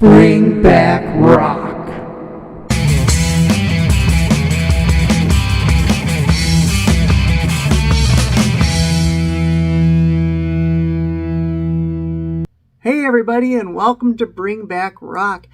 Bring back rock. Hey everybody, and welcome to Bring Back Rock.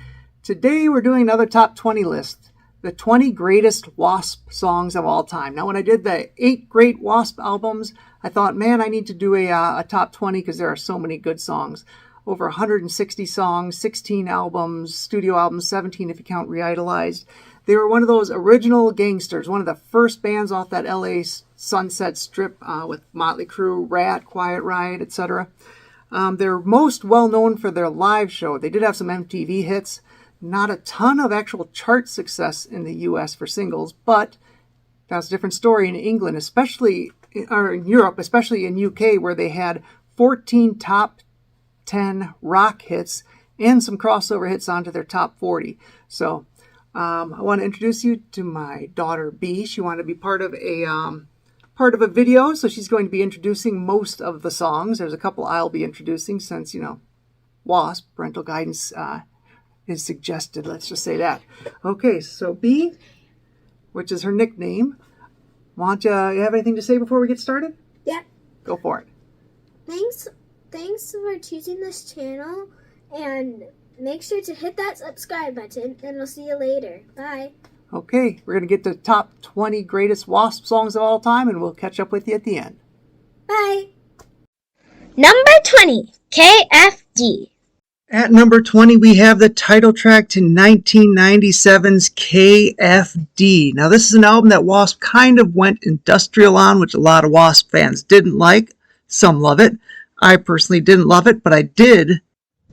Today we're doing another top 20 list, the 20 greatest W.A.S.P songs of all time. Now when I did the 8 great W.A.S.P albums, I thought, man, I need to do a top 20 because there are so many good songs. Over 160 songs, 16 albums, studio albums, 17 if you count Re-Idolized. They were one of those original gangsters, one of the first bands off that LA Sunset Strip with Motley Crue, Rat, Quiet Riot, etc. They're most well known for their live show. They did have some MTV hits, not a ton of actual chart success in the US for singles, but that's a different story in England, especially, or in Europe, especially in UK, where they had 14 top 10 rock hits and some crossover hits onto their top 40. So I want to introduce you to my daughter B. She wanted to be part of a video, so she's going to be introducing most of the songs. There's a couple I'll be introducing since, W.A.S.P, parental guidance is suggested, let's just say that. Okay, so B, which is her nickname, you have anything to say before we get started? Yeah. Go for it. Thanks for choosing this channel, and make sure to hit that subscribe button, and we'll see you later. Bye. Okay, we're going to get the top 20 greatest W.A.S.P songs of all time, and we'll catch up with you at the end. Bye. Number 20, KFD. At number 20, we have the title track to 1997's KFD. Now, this is an album that W.A.S.P kind of went industrial on, which a lot of W.A.S.P fans didn't like. Some love it. I personally didn't love it, but I did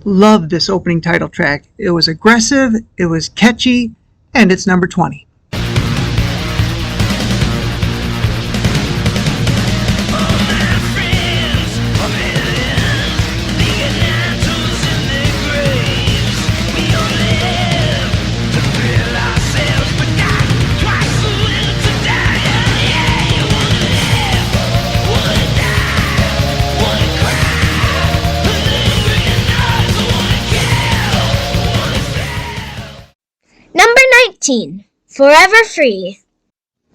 love this opening title track. It was aggressive, it was catchy, and it's number 20. Number 19, Forever Free.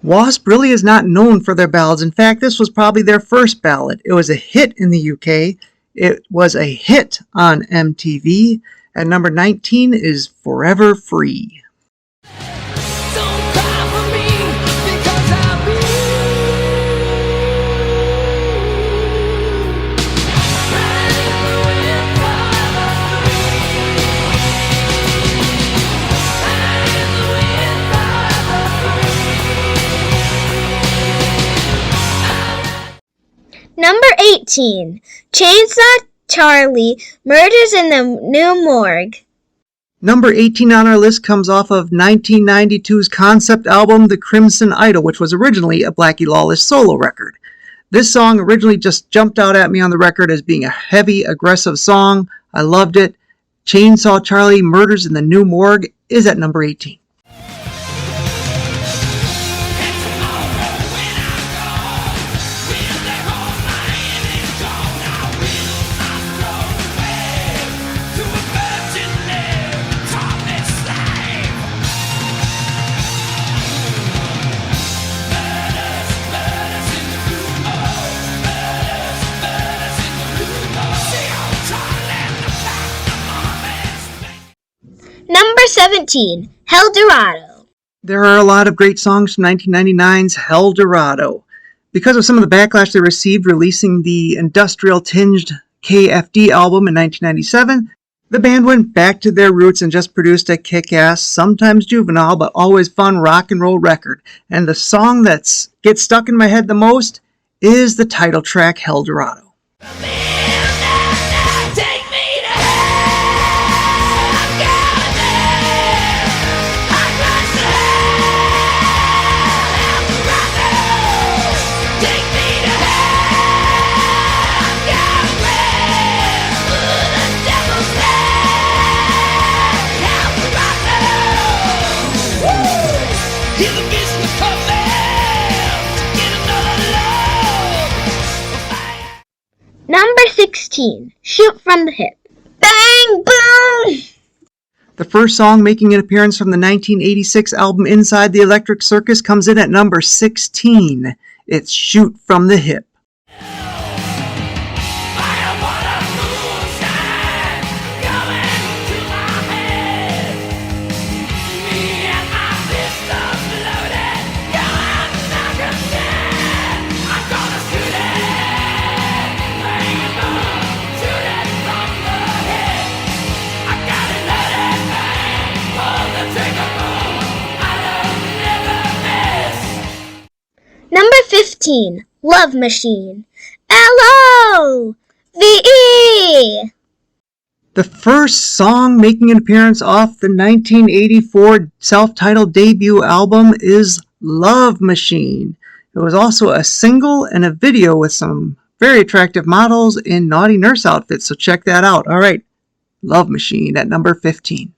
W.A.S.P really is not known for their ballads. In fact, this was probably their first ballad. It was a hit in the UK. It was a hit on MTV. At number 19 is Forever Free. Number 18, Chainsaw Charlie, Murders in the New Morgue. Number 18 on our list comes off of 1992's concept album, The Crimson Idol, which was originally a Blackie Lawless solo record. This song originally just jumped out at me on the record as being a heavy, aggressive song. I loved it. Chainsaw Charlie, Murders in the New Morgue is at number 18. Number 17, Dorado. There are a lot of great songs from 1999's Dorado. Because of some of the backlash they received releasing the industrial-tinged KFD album in 1997, the band went back to their roots and just produced a kick-ass, sometimes juvenile, but always fun rock and roll record. And the song that gets stuck in my head the most is the title track, Dorado. Number 16, Shoot from the Hip. Bang, boom! The first song making an appearance from the 1986 album Inside the Electric Circus comes in at number 16. It's Shoot from the Hip. Number 15, Love Machine. L-O-V-E! The first song making an appearance off the 1984 self-titled debut album is Love Machine. It was also a single and a video with some very attractive models in naughty nurse outfits, so check that out. All right, Love Machine at number 15.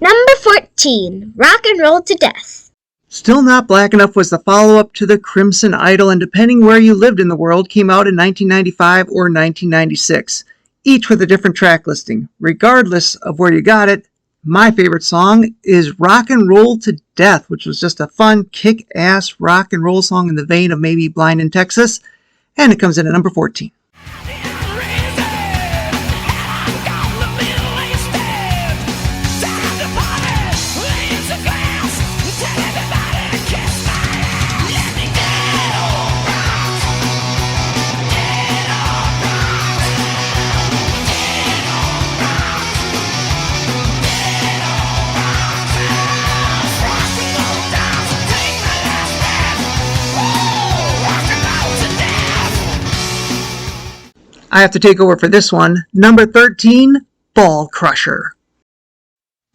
Number 14, Rock and Roll to Death. Still Not Black Enough was the follow-up to the Crimson Idol, and depending where you lived in the world, came out in 1995 or 1996, each with a different track listing. Regardless of where you got it, my favorite song is Rock and Roll to Death, which was just a fun, kick-ass rock and roll song in the vein of maybe Blind in Texas, and it comes in at number 14. I have to take over for this one. Number 13, Ball Crusher.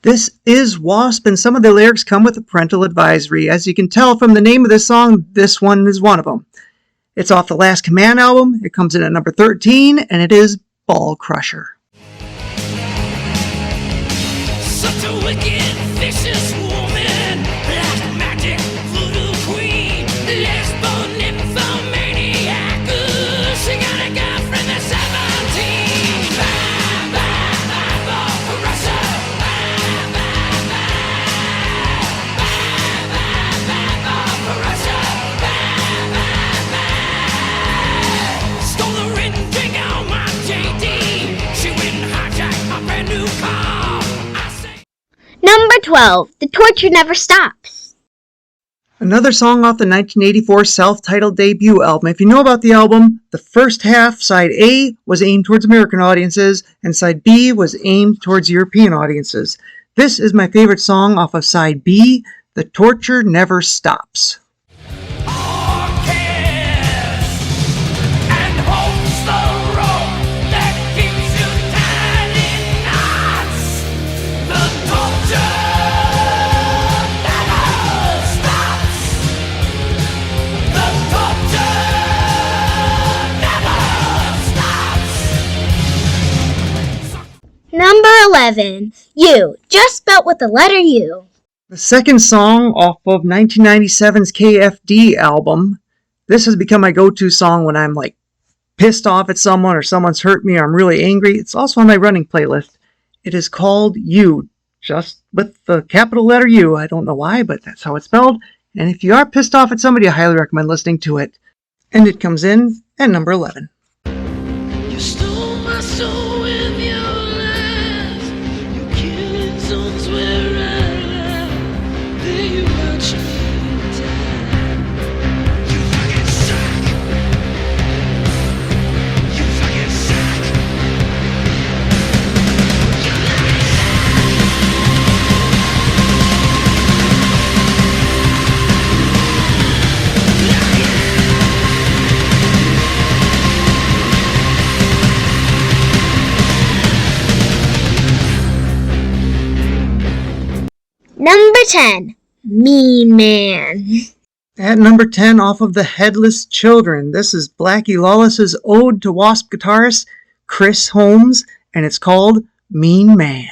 This is W.A.S.P, and some of the lyrics come with a parental advisory. As you can tell from the name of this song, this one is one of them. It's off the Last Command album. It comes in at number 13, and it is Ball Crusher. Such a wicked, vicious woman, black magic, voodoo queen, lesbo nymphomaniac. She got a girlfriend that's 17. Bye, bye, bye, ball crusher. Bye, bye, bye. Bye, bye, bye, ball crusher. Bye, bye, bye. Stole the written drink on my JD. She went and hijacked my brand new car. Number 12, The Torture Never Stops. Another song off the 1984 self-titled debut album. If you know about the album, the first half, side A, was aimed towards American audiences, and side B was aimed towards European audiences. This is my favorite song off of side B, The Torture Never Stops. Number 11, You, just spelt with the letter U. The second song off of 1997's KFD album. This has become my go-to song when I'm like pissed off at someone or someone's hurt me or I'm really angry. It's also on my running playlist. It is called You, just with the capital letter U. I don't know why, but that's how it's spelled. And if you are pissed off at somebody, I highly recommend listening to it. And it comes in at number 11. You stole my soul with your lies. Your killing zones where I lie. There you watch me die. You fucking suck. You fucking suck. 10, Mean Man. At number 10, off of the Headless Children, this is Blackie Lawless's ode to Wasp guitarist Chris Holmes, and it's called Mean Man.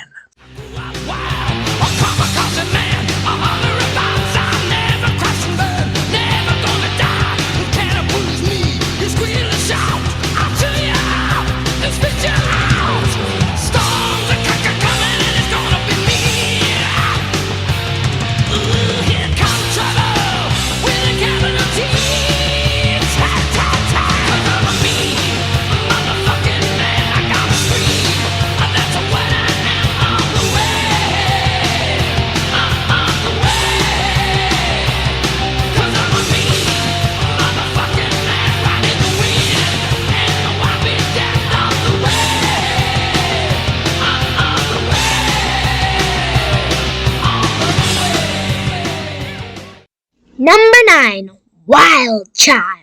Number 9, Wild Child.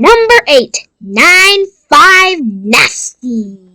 Number 8, 9-5 Nasty.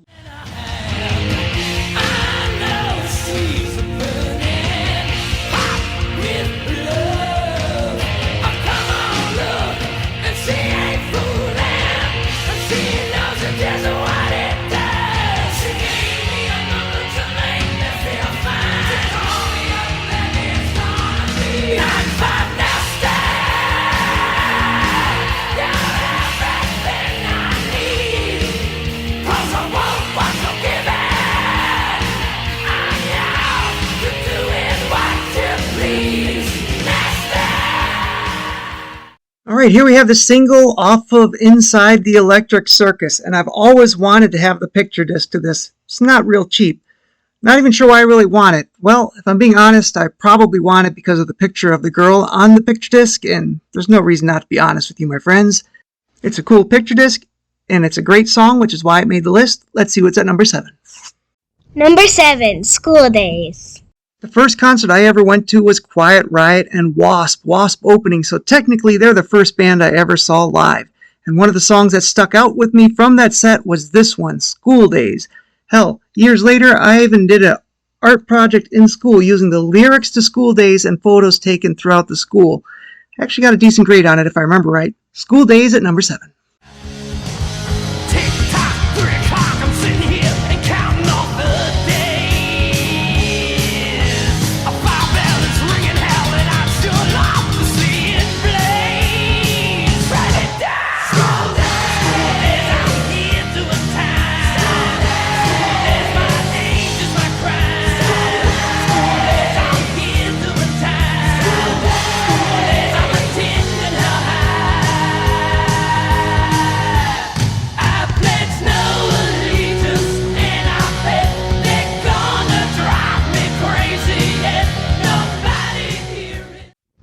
Alright, here we have the single off of Inside the Electric Circus, and I've always wanted to have the picture disc to this. It's not real cheap. Not even sure why I really want it. Well, if I'm being honest, I probably want it because of the picture of the girl on the picture disc, and there's no reason not to be honest with you, my friends. It's a cool picture disc, and it's a great song, which is why it made the list. Let's see what's at number 7. Number 7, School Days. The first concert I ever went to was Quiet Riot and W.A.S.P. W.A.S.P. opening, so technically they're the first band I ever saw live. And one of the songs that stuck out with me from that set was this one, School Days. Hell, years later, I even did an art project in school using the lyrics to School Days and photos taken throughout the school. I actually got a decent grade on it if I remember right. School Days at number 7.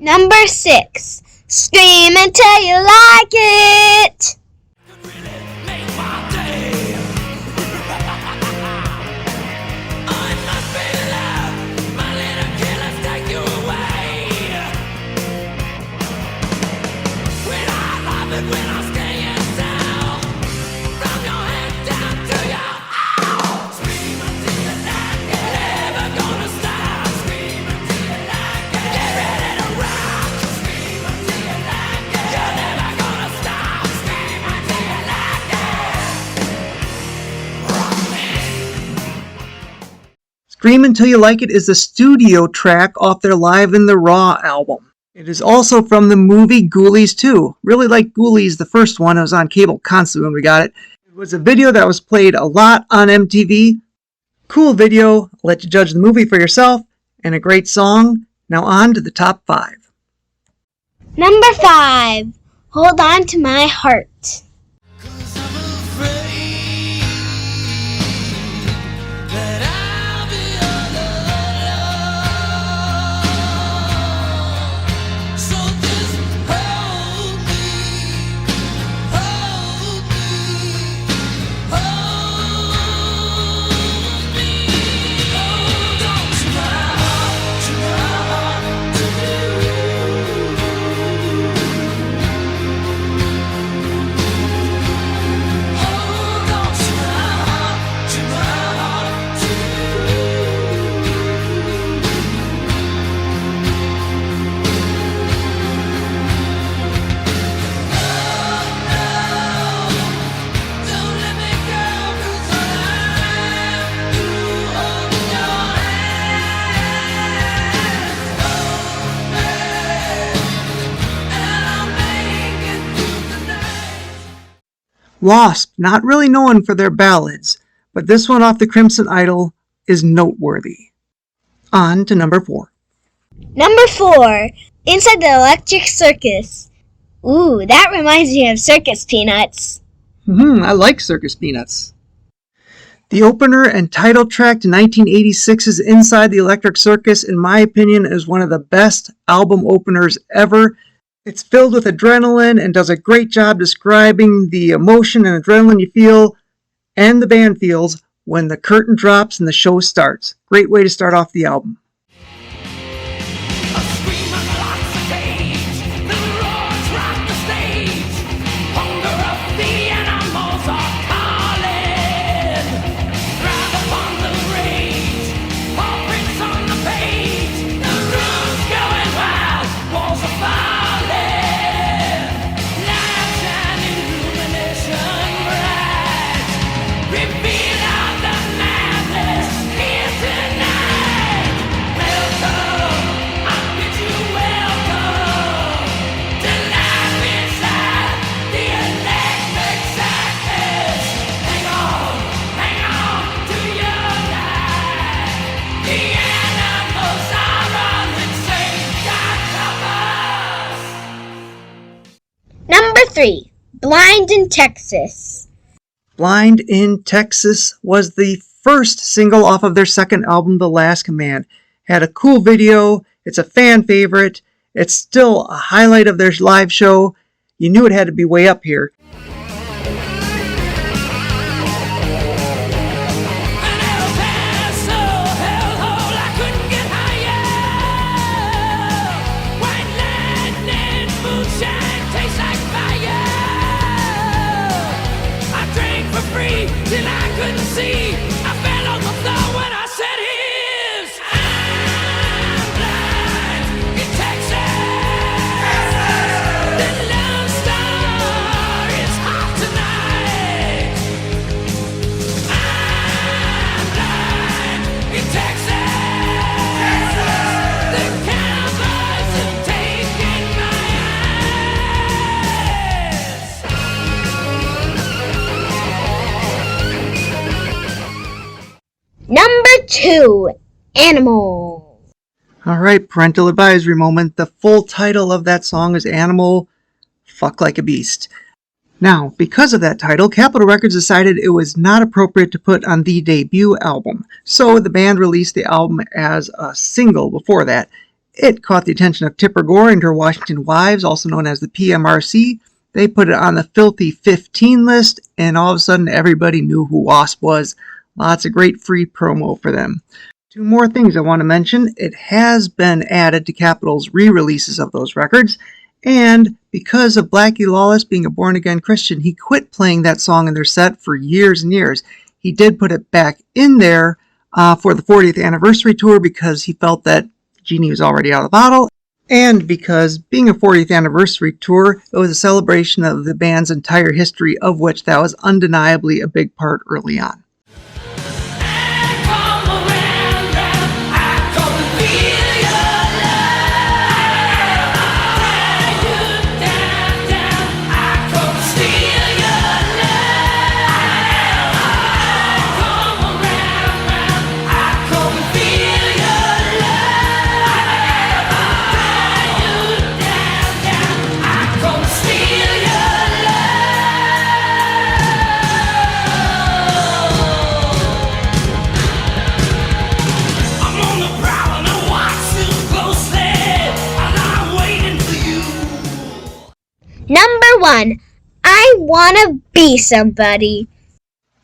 Number 6, Scream Until You Like It. Scream Until You Like It is the studio track off their Live in the Raw album. It is also from the movie Ghoulies 2. Really like Ghoulies, the first one. It was on cable constantly when we got it. It was a video that was played a lot on MTV. Cool video. I'll let you judge the movie for yourself. and a great song. Now on to the top 5. Number 5, Hold On to My Heart. W.A.S.P, not really known for their ballads, but this one off the Crimson Idol is noteworthy. On to number 4. Number 4, Inside the Electric Circus. Ooh, that reminds me of Circus Peanuts. I like Circus Peanuts. The opener and title track to 1986's Inside the Electric Circus, in my opinion, is one of the best album openers ever. It's filled with adrenaline and does a great job describing the emotion and adrenaline you feel and the band feels when the curtain drops and the show starts. Great way to start off the album. Number 3, Blind in Texas. Blind in Texas was the first single off of their second album, The Last Command. Had a cool video. It's a fan favorite. It's still a highlight of their live show. You knew it had to be way up here. Till I couldn't see, I fell on the floor when I said his. I'm blind in Texas. The lone star is hot tonight. I'm blind in Texas. The cowboys have taken my Number 2, Animal. Alright, parental advisory moment. The full title of that song is Animal, Fuck Like a Beast. Now, because of that title, Capitol Records decided it was not appropriate to put on the debut album. So the band released the album as a single before that. It caught the attention of Tipper Gore and her Washington Wives, also known as the PMRC. They put it on the Filthy 15 list, and all of a sudden everybody knew who W.A.S.P was. Lots of great free promo for them. 2 more things I want to mention. It has been added to Capitol's re-releases of those records, and because of Blackie Lawless being a born-again Christian, he quit playing that song in their set for years and years. He did put it back in there for the 40th anniversary tour because he felt that Genie was already out of the bottle, and because being a 40th anniversary tour, it was a celebration of the band's entire history, of which that was undeniably a big part early on. 1, I Wanna Be Somebody.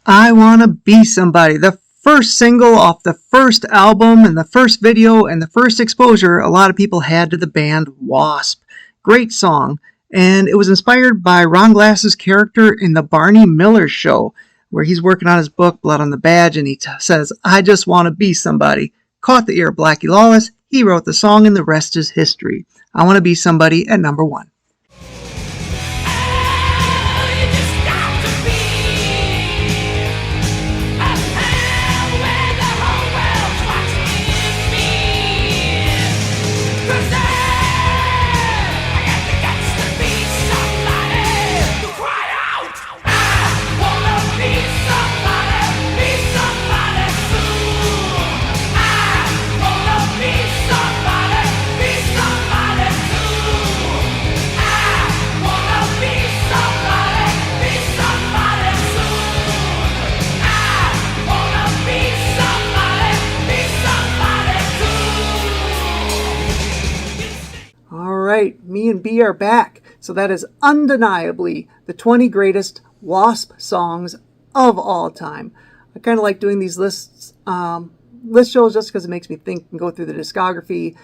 I Wanna Be Somebody, the first single off the first album and the first video and the first exposure a lot of people had to the band W.A.S.P. Great song, and it was inspired by Ron Glass's character in the Barney Miller Show, where he's working on his book, Blood on the Badge, and he says, I just want to be somebody. Caught the ear of Blackie Lawless, he wrote the song and the rest is history. I Want to Be Somebody at number 1. Right, me and B are back. So that is undeniably the 20 greatest W.A.S.P. songs of all time. I kind of like doing these list shows just because it makes me think and go through the discography.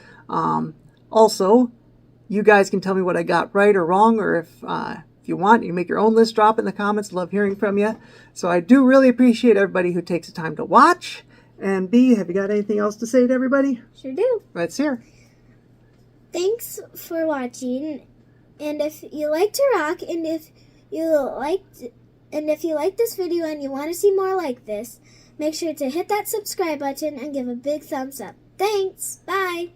Also, you guys can tell me what I got right or wrong, or if you want, you can make your own list, drop it in the comments. Love hearing from you. So I do really appreciate everybody who takes the time to watch. And B, have you got anything else to say to everybody? Sure do. Let's hear. Thanks for watching, and if you like to rock, and if you like this video and you want to see more like this, make sure to hit that subscribe button and give a big thumbs up. Thanks. Bye.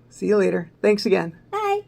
See you later. Thanks again. Bye.